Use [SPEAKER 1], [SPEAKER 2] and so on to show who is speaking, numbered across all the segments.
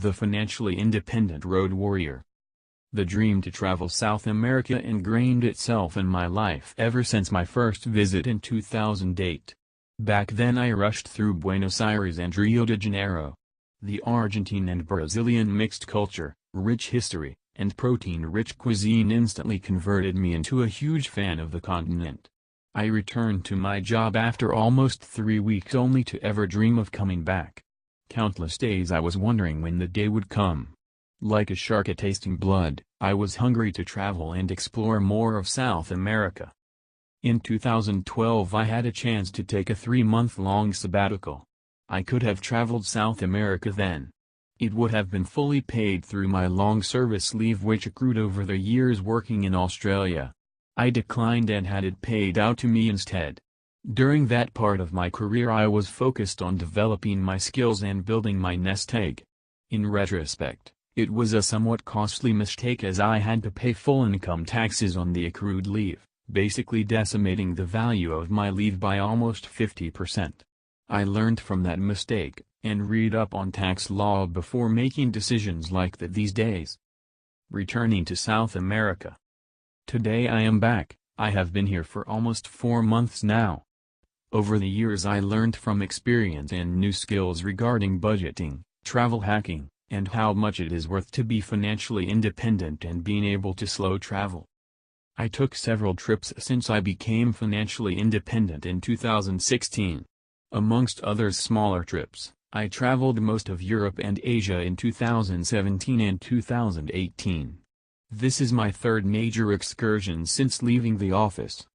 [SPEAKER 1] the financially independent road warrior. The dream to travel South America ingrained itself in my life ever since my first visit in 2008. Back then I rushed through Buenos Aires and Rio de Janeiro. The Argentine and Brazilian mixed culture, rich history, and protein-rich cuisine instantly converted me into a huge fan of the continent. I returned to my job after almost 3 weeks only to ever dream of coming back. Countless days I was wondering when the day would come. Like a shark tasting blood, I was hungry to travel and explore more of South America. In 2012 I had a chance to take a 3-month-long sabbatical. I could have traveled South America then. It would have been fully paid through my long service leave which accrued over the years working in Australia. I declined and had it paid out to me instead. During that part of my career I was focused on developing my skills and building my nest egg. In retrospect, it was a somewhat costly mistake as I had to pay full income taxes on the accrued leave, basically decimating the value of my leave by almost 50%. I learned from that mistake, and read up on tax law before making decisions like that these days. Returning to South America. Today I am back. I have been here for almost 4 months now. Over the years I learned from experience and new skills regarding budgeting, travel hacking, and how much it is worth to be financially independent and being able to slow travel. I took several trips since I became financially independent in 2016. Amongst others smaller trips, I traveled most of Europe and Asia in 2017 and 2018. This is my third major excursion since leaving the office.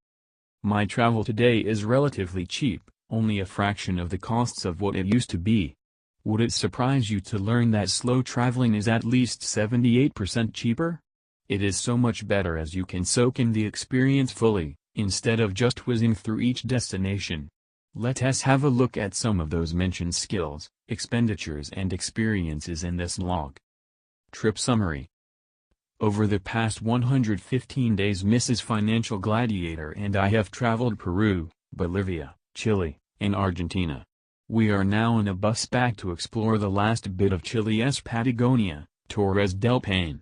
[SPEAKER 1] My travel today is relatively cheap, only a fraction of the costs of what it used to be. Would it surprise you to learn that slow traveling is at least 78% cheaper? It is so much better as you can soak in the experience fully, instead of just whizzing through each destination. Let us have a look at some of those mentioned skills, expenditures and experiences in this log. Trip Summary. Over the past 115 days Mrs. Financial Gladiator and I have traveled Peru, Bolivia, Chile, and Argentina. We are now in a bus back to explore the last bit of Chile's Patagonia, Torres del Paine.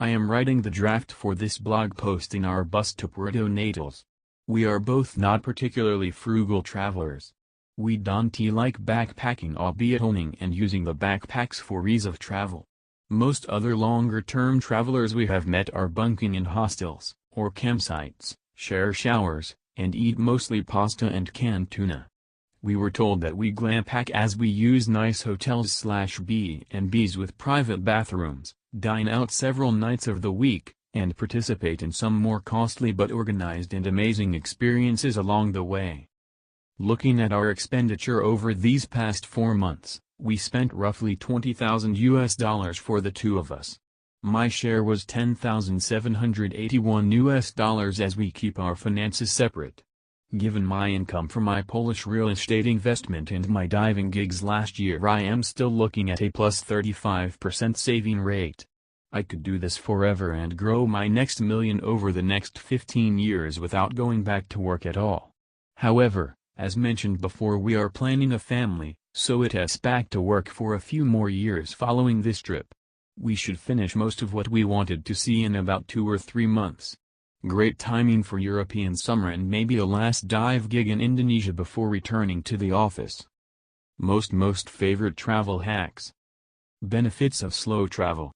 [SPEAKER 1] I am writing the draft for this blog post in our bus to Puerto Natales. We are both not particularly frugal travelers. We don't like backpacking, albeit owning and using the backpacks for ease of travel. Most other longer-term travelers we have met are bunking in hostels, or campsites, share showers, and eat mostly pasta and canned tuna. We were told that we glampack as we use nice hotels/B&Bs with private bathrooms, dine out several nights of the week, and participate in some more costly but organized and amazing experiences along the way. Looking at our expenditure over these past 4 months, we spent roughly $20,000 for the two of us. My share was $10,781 as we keep our finances separate. Given my income from my Polish real estate investment and my diving gigs last year, I am still looking at a plus 35% saving rate. I could do this forever and grow my next million over the next 15 years without going back to work at all. However, as mentioned before, we are planning a family, so it has back to work for a few more years following this trip. We should finish most of what we wanted to see in about 2 or 3 months. Great timing for European summer and maybe a last dive gig in Indonesia before returning to the office. Most favorite travel hacks. Benefits of slow travel.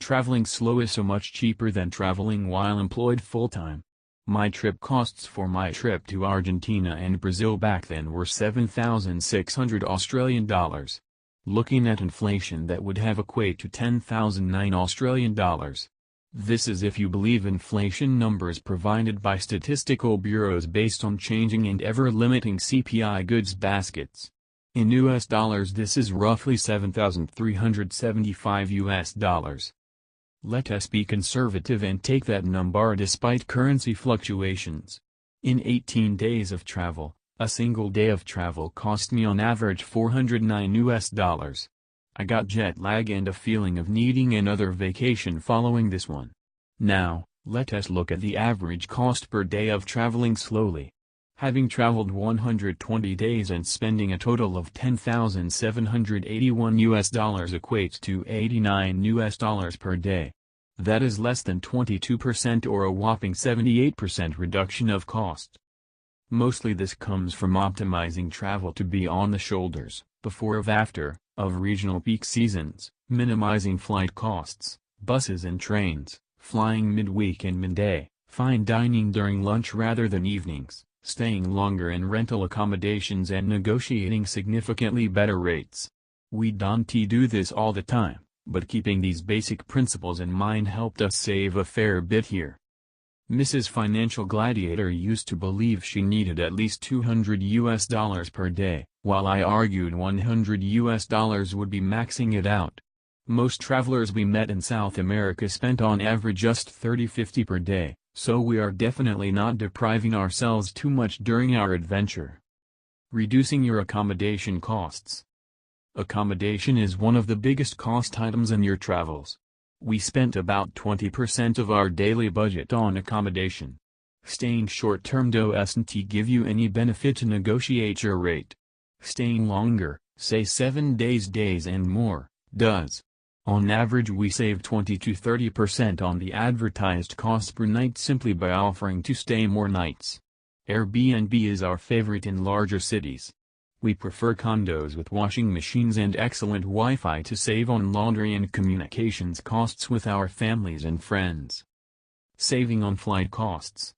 [SPEAKER 1] Traveling slow is so much cheaper than traveling while employed full-time. My trip costs for my trip to Argentina and Brazil back then were $7,600 . Looking at inflation, that would have equate to $10,009. This is if you believe inflation numbers provided by statistical bureaus based on changing and ever-limiting CPI goods baskets. In US dollars this is roughly $7,375. Let us be conservative and take that number despite currency fluctuations. In 18 days of travel, a single day of travel cost me on average $409. I got jet lag and a feeling of needing another vacation following this one. Now, let us look at the average cost per day of traveling slowly. Having traveled 120 days and spending a total of $10,781 equates to $89 per day. That is less than 22% or a whopping 78% reduction of cost. Mostly this comes from optimizing travel to be on the shoulders, before or after, of regional peak seasons, minimizing flight costs, buses and trains, flying midweek and midday, fine dining during lunch rather than evenings, staying longer in rental accommodations and negotiating significantly better rates. We don't do this all the time, but keeping these basic principles in mind helped us save a fair bit here. Mrs. Financial Gladiator used to believe she needed at least $200 per day, while I argued $100 would be maxing it out. Most travelers we met in South America spent on average just $30-50 per day, so we are definitely not depriving ourselves too much during our adventure. Reducing your accommodation costs. Accommodation is one of the biggest cost items in your travels. We spent about 20% of our daily budget on accommodation. Staying short-term doesn't give you any benefit to negotiate your rate. Staying longer, say 7 days and more, does. On average we save 20-30% on the advertised cost per night simply by offering to stay more nights. Airbnb is our favorite in larger cities. We prefer condos with washing machines and excellent Wi-Fi to save on laundry and communications costs with our families and friends. Saving on flight costs.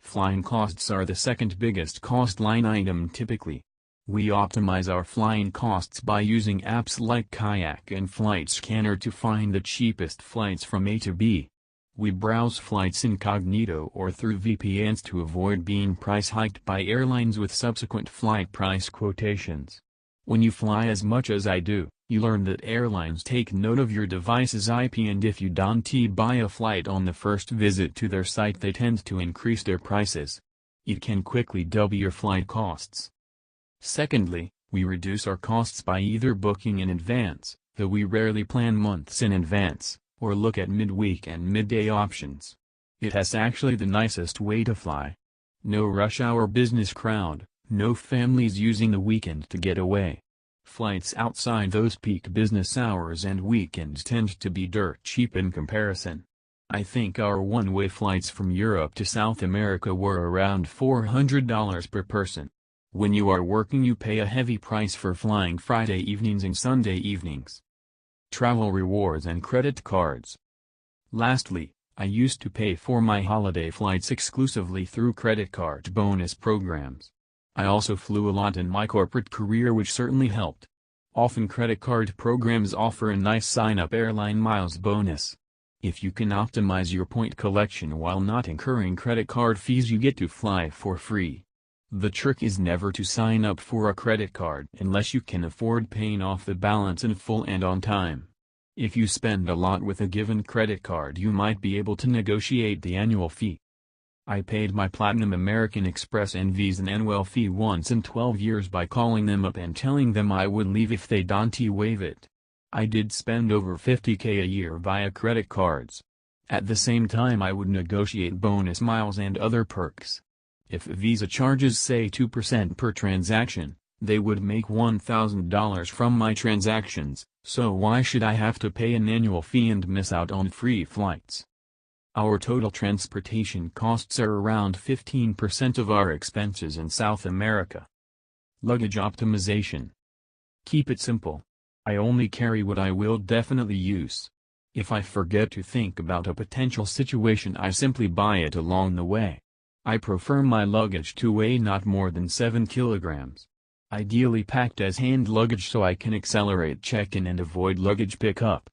[SPEAKER 1] Flying costs are the second biggest cost line item typically. We optimize our flying costs by using apps like Kayak and Flight Scanner to find the cheapest flights from A to B. We browse flights incognito or through VPNs to avoid being price hiked by airlines with subsequent flight price quotations. When you fly as much as I do, you learn that airlines take note of your device's IP, and if you don't buy a flight on the first visit to their site they tend to increase their prices. It can quickly double your flight costs. Secondly, we reduce our costs by either booking in advance, though we rarely plan months in advance, or look at midweek and midday options. It has actually the nicest way to fly. No rush hour business crowd, no families using the weekend to get away. Flights outside those peak business hours and weekends tend to be dirt cheap in comparison. I think our one-way flights from Europe to South America were around $400 per person. When you are working you pay a heavy price for flying Friday evenings and Sunday evenings. Travel rewards and credit cards. Lastly, I used to pay for my holiday flights exclusively through credit card bonus programs. I also flew a lot in my corporate career, which certainly helped. Often credit card programs offer a nice sign-up airline miles bonus. If you can optimize your point collection while not incurring credit card fees, you get to fly for free. The trick is never to sign up for a credit card unless you can afford paying off the balance in full and on time. If you spend a lot with a given credit card, you might be able to negotiate the annual fee. I paid my Platinum American Express and Visa an annual fee once in 12 years by calling them up and telling them I would leave if they don't waive it. I did spend over $50K a year via credit cards. At the same time I would negotiate bonus miles and other perks. If Visa charges say 2% per transaction, they would make $1,000 from my transactions, so why should I have to pay an annual fee and miss out on free flights? Our total transportation costs are around 15% of our expenses in South America. Luggage optimization. Keep it simple. I only carry what I will definitely use. If I forget to think about a potential situation, I simply buy it along the way. I prefer my luggage to weigh not more than 7 kilograms. Ideally packed as hand luggage so I can accelerate check-in and avoid luggage pickup.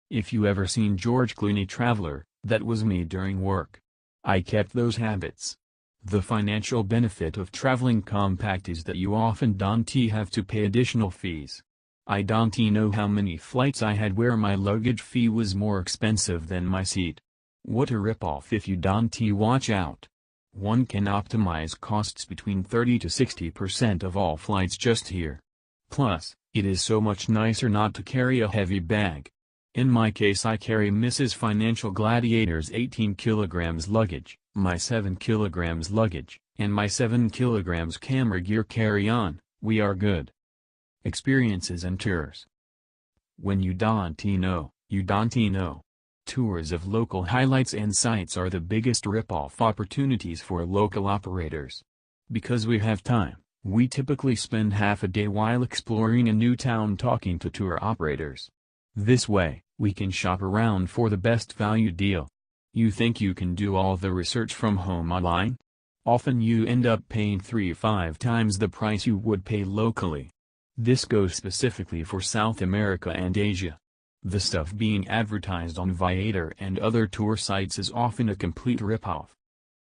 [SPEAKER 1] If you ever seen George Clooney Traveler, that was me during work. I kept those habits. The financial benefit of traveling compact is that you often don't have to pay additional fees. I don't know how many flights I had where my luggage fee was more expensive than my seat. What a ripoff if you don't watch out. One can optimize costs between 30 to 60% of all flights just here. Plus, it is so much nicer not to carry a heavy bag. In my case I carry Mrs. Financial Gladiator's 18 kilograms luggage, my 7 kilograms luggage, And my 7 kilograms camera gear carry-on, we are good. Experiences and tours. When you don't know, you don't know. Tours of local highlights and sites are the biggest rip-off opportunities for local operators. Because we have time, we typically spend half a day while exploring a new town talking to tour operators. This way, we can shop around for the best value deal. You think you can do all the research from home online? Often you end up paying 3-5 times the price you would pay locally. This goes specifically for South America and Asia. The stuff being advertised on Viator and other tour sites is often a complete ripoff.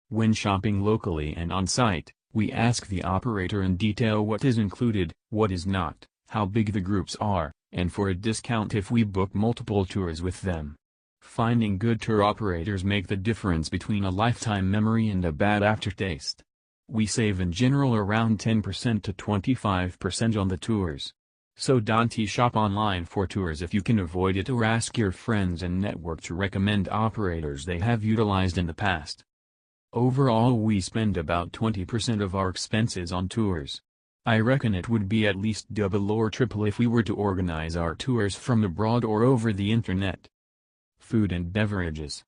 [SPEAKER 1] When shopping locally and on-site, we ask the operator in detail what is included, what is not, how big the groups are, and for a discount if we book multiple tours with them. Finding good tour operators make the difference between a lifetime memory and a bad aftertaste. We save in general around 10% to 25% on the tours. So don't shop online for tours if you can avoid it, or ask your friends and network to recommend operators they have utilized in the past. Overall, we spend about 20% of our expenses on tours. I reckon it would be at least double or triple if we were to organize our tours from abroad or over the internet. Food and beverages.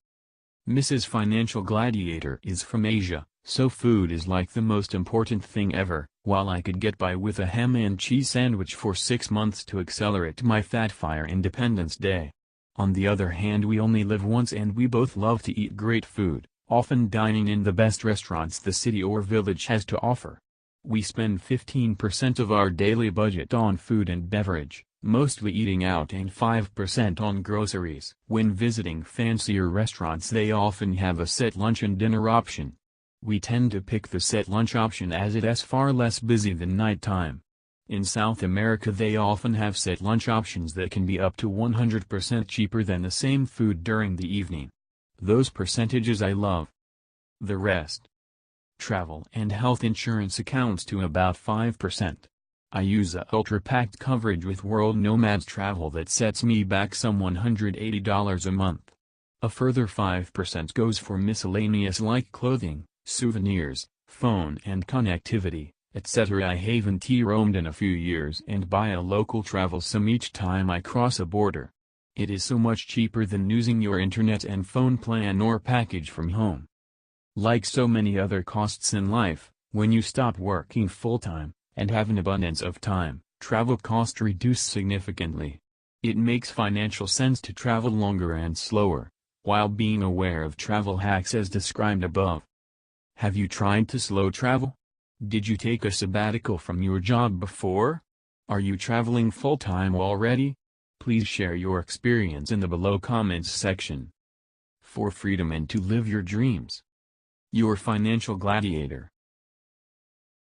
[SPEAKER 1] Mrs. Financial Gladiator is from Asia, so food is like the most important thing ever. While I could get by with a ham and cheese sandwich for 6 months to accelerate my fat fire Independence Day. On the other hand, we only live once and we both love to eat great food, often dining in the best restaurants the city or village has to offer. We spend 15% of our daily budget on food and beverage, mostly eating out, and 5% on groceries. When visiting fancier restaurants, they often have a set lunch and dinner option. We tend to pick the set lunch option as it is far less busy than nighttime. In South America they often have set lunch options that can be up to 100% cheaper than the same food during the evening. Those percentages I love. The rest. Travel and health insurance accounts to about 5%. I use a ultra-packed coverage with World Nomads Travel that sets me back some $180 a month. A further 5% goes for miscellaneous like clothing, souvenirs, phone and connectivity, etc. I haven't roamed in a few years and buy a local travel sim each time I cross a border. It is so much cheaper than using your internet and phone plan or package from home. Like so many other costs in life, when you stop working full-time, and have an abundance of time, travel costs reduce significantly. It makes financial sense to travel longer and slower, while being aware of travel hacks as described above. Have you tried to slow travel? Did you take a sabbatical from your job before? Are you traveling full-time already? Please share your experience in the below comments section. For freedom and to live your dreams. Your Financial Gladiator.